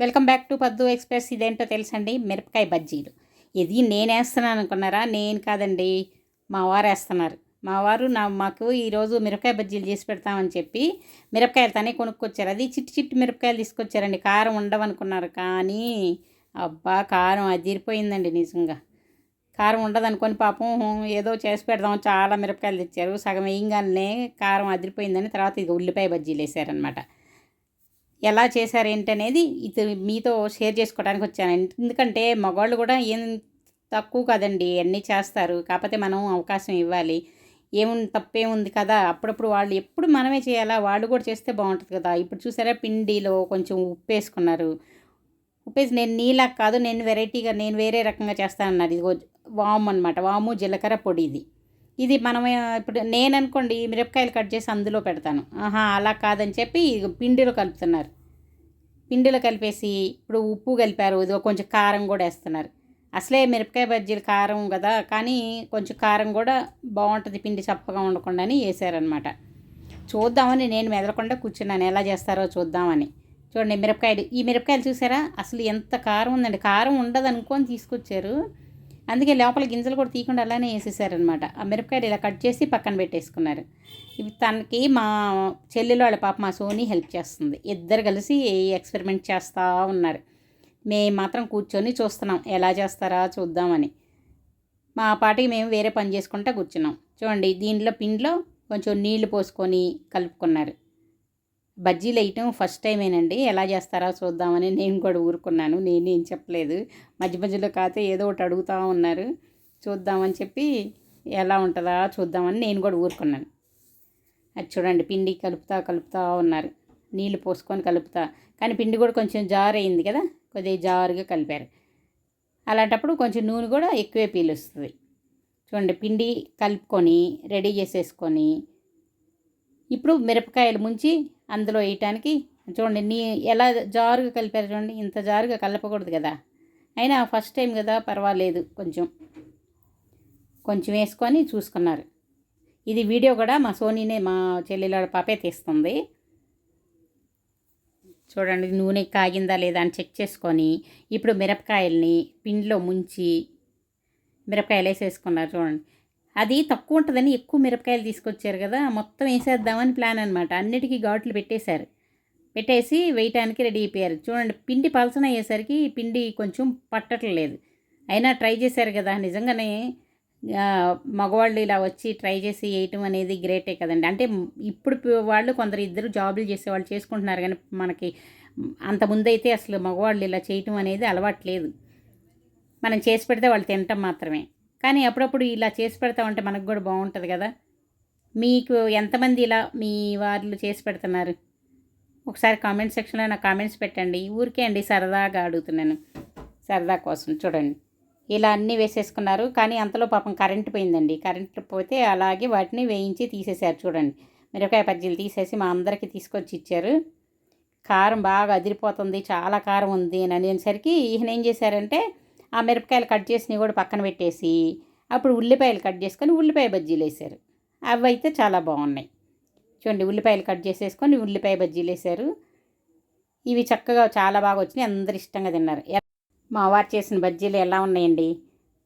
Welcome back to పద్దు express. ఇదేంటో తెలుసండి, మిరపకాయ బజ్జీలు. ఇది నేనేస్తున్నాను అనుకున్నారా? నేను కాదండి, మా వారు వేస్తున్నారు. మా వారు మాకు ఈరోజు మిరపకాయ బజ్జీలు చేసి పెడతామని చెప్పి మిరపకాయలు తనే కొనుక్కొచ్చారు. అది చిట్టి చిట్టి మిరపకాయలు తీసుకొచ్చారండి. కారం ఉండవనుకున్నారు, కానీ అబ్బా కారం అదిరిపోయిందండి నిజంగా. కారం ఉండదనుకొని పాపం ఏదో చేసి పెడదాం చాలా మిరపకాయలు తెచ్చారు. సగం వేయంగానే కారం అదిరిపోయిందని తర్వాత ఇక ఉల్లిపాయ బజ్జీలు వేసారనమాట. ఎలా చేశారు ఏంటనేది ఇది మీతో షేర్ చేసుకోవడానికి వచ్చాను. ఎందుకంటే మగవాళ్ళు కూడా ఏం తక్కువ కదండి, అన్నీ చేస్తారు. కాకపోతే మనం అవకాశం ఇవ్వాలి. తప్పేముంది కదా, అప్పుడప్పుడు వాళ్ళు ఎప్పుడు మనమే చేయాలా, వాళ్ళు కూడా చేస్తే బాగుంటుంది కదా. ఇప్పుడు చూసారా, పిండిలో కొంచెం ఉప్పు వేసుకున్నారు. ఉప్పేసి నేను నీలా కాదు, నేను వెరైటీగా నేను వేరే రకంగా చేస్తానన్నారు. ఇది వాము అనమాట, వాము జీలకర్ర పొడి. ఇది మనం ఇప్పుడు నేను అనుకోండి మిరపకాయలు కట్ చేసి అందులో పెడతాను. అలా కాదని చెప్పి పిండిలో కలుపుతున్నారు. పిండిలో కలిపేసి ఇప్పుడు ఉప్పు కలిపారు, ఇదిగో కొంచెం కారం కూడా వేస్తున్నారు. అసలే మిరపకాయ బజ్జీలు కారం కదా, కానీ కొంచెం కారం కూడా బాగుంటుంది, పిండి చప్పగా ఉండకుండా అని వేసారనమాట. చూద్దామని నేను మెదలకుండా కూర్చున్నాను, ఎలా చేస్తారో చూద్దామని. చూడండి ఈ మిరపకాయలు చూసారా, అసలు ఎంత కారం ఉందండి. కారం ఉండదు అనుకొని తీసుకొచ్చారు, అందుకే లోపల గింజలు కూడా తీయకుండా అలానే వేసేసారనమాట. ఆ మిరపకాయలు ఇలా కట్ చేసి పక్కన పెట్టేసుకున్నారు. ఇవి తనకి మా చెల్లెలు వాళ్ళ పాప మా సోనీ హెల్ప్ చేస్తుంది. ఇద్దరు కలిసి ఎక్స్పెరిమెంట్ చేస్తూ ఉన్నారు. మేము మాత్రం కూర్చొని చూస్తున్నాం, ఎలా చేస్తారా చూద్దామని. మా పాటికి మేము వేరే పని చేసుకుంటూ కూర్చున్నాం. చూడండి, పిండిలో కొంచెం నీళ్లు పోసుకొని కలుపుకున్నారు. బజ్జీలు వేయటం ఫస్ట్ టైమేనండి, ఎలా చేస్తారా చూద్దామని నేను కూడా ఊరుకున్నాను. నేనేం చెప్పలేదు, మధ్య మధ్యలో కాతే ఏదో ఒకటి అడుగుతూ ఉన్నారు. చూద్దామని చెప్పి ఎలా ఉంటుందా చూద్దామని నేను కూడా ఊరుకున్నాను. అది చూడండి, పిండి కలుపుతా ఉన్నారు, నీళ్లు పోసుకొని కలుపుతా. కానీ పిండి కూడా కొంచెం జారు అయింది కదా, కొద్దిగా జారుగా కలిపారు. అలాంటప్పుడు కొంచెం నూనె కూడా ఎక్కువే పీలుస్తుంది. చూడండి, పిండి కలుపుకొని రెడీ చేసేసుకొని ఇప్పుడు మిరపకాయలు ముంచి అందులో వేయటానికి చూడండి ఎలా జారుగా కలిపారు. చూడండి, ఇంత జారుగా కలపకూడదు కదా, అయినా ఫస్ట్ టైం కదా పర్వాలేదు, కొంచెం వేసుకొని చూసుకున్నారు. ఇది వీడియో కూడా మా సోనీనే, మా చెల్లెల పాపే తీస్తుంది. చూడండి, నూనె కాగిందా లేదా అని చెక్ చేసుకొని ఇప్పుడు మిరపకాయల్ని పిండిలో ముంచి మిరపకాయలు వేసేసుకున్నారు. చూడండి, అది తక్కువ ఉంటుందని ఎక్కువ మిరపకాయలు తీసుకొచ్చారు కదా, మొత్తం వేసేద్దామని ప్లాన్ అనమాట. అన్నిటికీ ఘాట్లు పెట్టేసి వేయటానికి రెడీ అయిపోయారు. చూడండి, పిండి పలసన అయ్యేసరికి పిండి కొంచెం పట్టట్లేదు. అయినా ట్రై చేశారు కదా, నిజంగానే మగవాళ్ళు ఇలా వచ్చి ట్రై చేసి వేయటం అనేది గ్రేటే కదండి. అంటే ఇప్పుడు వాళ్ళు ఇద్దరు జాబులు చేసేవాళ్ళు చేసుకుంటున్నారు, కానీ మనకి అంత ముందైతే అసలు మగవాళ్ళు ఇలా చేయటం అనేది అలవాట్లేదు. మనం చేసి పెడితే వాళ్ళు తినటం మాత్రమే. కానీ అప్పుడప్పుడు ఇలా చేసి పెడతా ఉంటే మనకు కూడా బాగుంటుంది కదా. మీకు ఎంతమంది ఇలా మీ వాళ్ళు చేసి పెడుతున్నారు? ఒకసారి కామెంట్ సెక్షన్లో నాకు కామెంట్స్ పెట్టండి. ఊరికే అండి, సరదాగా అడుగుతున్నాను, సరదా కోసం. చూడండి, ఇలా అన్నీ వేసేసుకున్నారు. కానీ అంతలో పాపం కరెంటు పోయిందండి. కరెంటు పోతే అలాగే వాటిని వేయించి తీసేశారు. చూడండి, మిరపకాయ బజ్జీలు తీసేసి మా అందరికీ తీసుకొచ్చి ఇచ్చారు. కారం బాగా అదిరిపోతుంది, చాలా కారం ఉంది అని అనేసరికి ఈయన ఏం చేశారంటే ఆ మిరపకాయలు కట్ చేసినవి కూడా పక్కన పెట్టేసి అప్పుడు ఉల్లిపాయలు కట్ చేసుకొని ఉల్లిపాయ బజ్జీలు వేశారు. అవి అయితే చాలా బాగున్నాయి. చూడండి, ఉల్లిపాయలు కట్ చేసేసుకొని ఉల్లిపాయ బజ్జీలు వేశారు. ఇవి చక్కగా చాలా బాగా వచ్చినాయి, అందరు ఇష్టంగా తిన్నారు. మా వారు చేసిన బజ్జీలు ఎలా ఉన్నాయండి?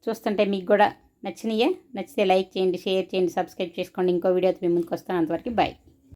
చూస్తుంటే మీకు కూడా నచ్చినాయే? నచ్చితే లైక్ చేయండి, షేర్ చేయండి, సబ్స్క్రైబ్ చేసుకోండి. ఇంకో వీడియోతో మీ ముందుకు వస్తాను. అంతవరకు బాయ్.